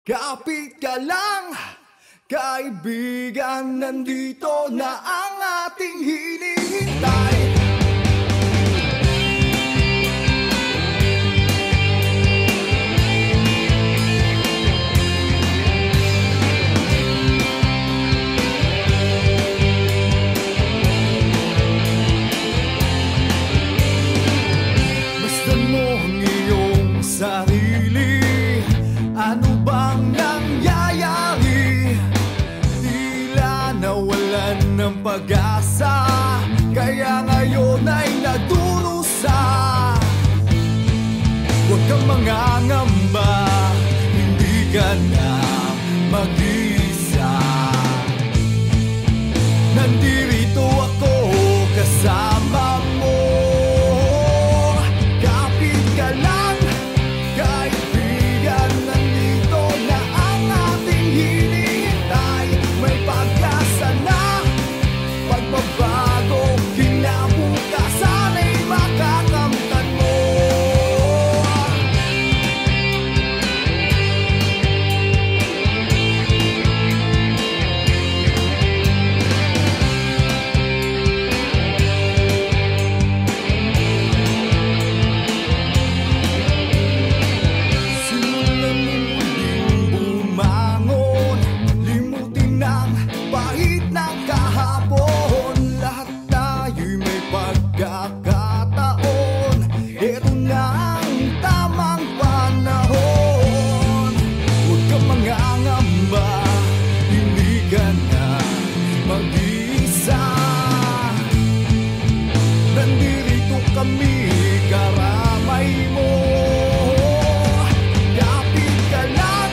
Kapit ka lang, kaibigan, nandito na ang ating hinihintay. Masdan mo ang iyong sarili. Ano bang nangyayari? Tila nawalan ng pag-asa, kaya ngayon ay nadurusa. Huwag kang mangangamba, hindi ka na mag-isa. Nandito ako kasama mo. Kapit ka lang, kaibigan, nandito na ang ating hinihintay. May pag-asa na, pagbabago, kinabukasan ay makakamtan mo. Kakataon, ito na ang tamang panahon. Huwag kang mangangamba, hindi ka na mag-isa. Nandito kami, karamay mo. Kapit ka lang,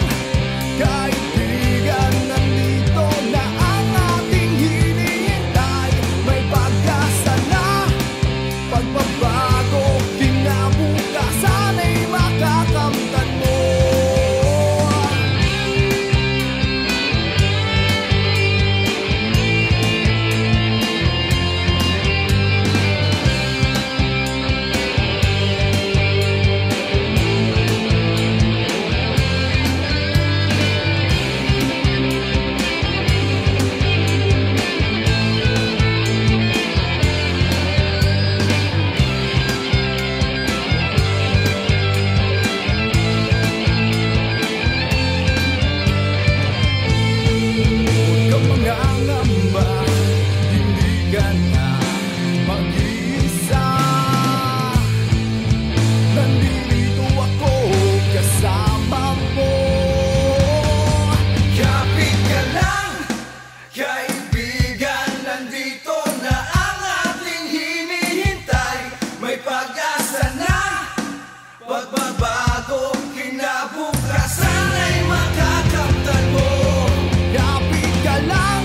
kaibigan, nandito na ang ating hinihintay. May pag-asa na, pagbabago, kinabukasan ay makakamtan mo. Pagbabago, kinabukasan ay makakamtan mo. Kapit ka lang,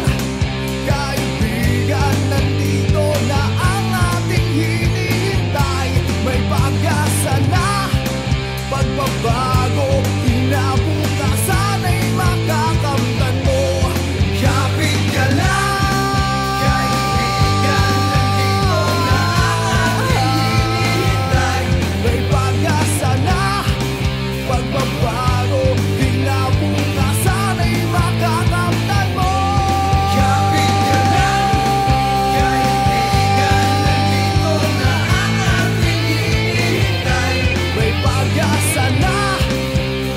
kaibigan, nandito na ang ating hinihintay. May pag-asa na, pagbabago, kinabukasan ay makakamtan mo. Kapit ka lang, pagbabago, kinabukasan ay makakamtan mo. Kapit ka lang, kaibigan, nandito na ang ating hinihintay. May pag-asa na,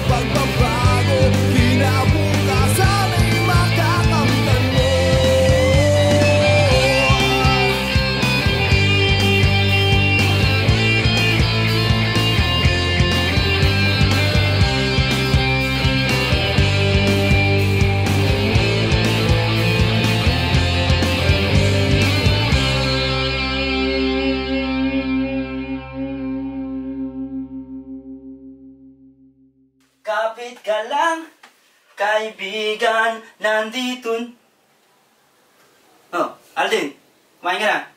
pagbabago, kinabukasan ay makakamtan mo. Kapit ka lang, kaibigan, nandito. Oh, Alden, kumain ka na.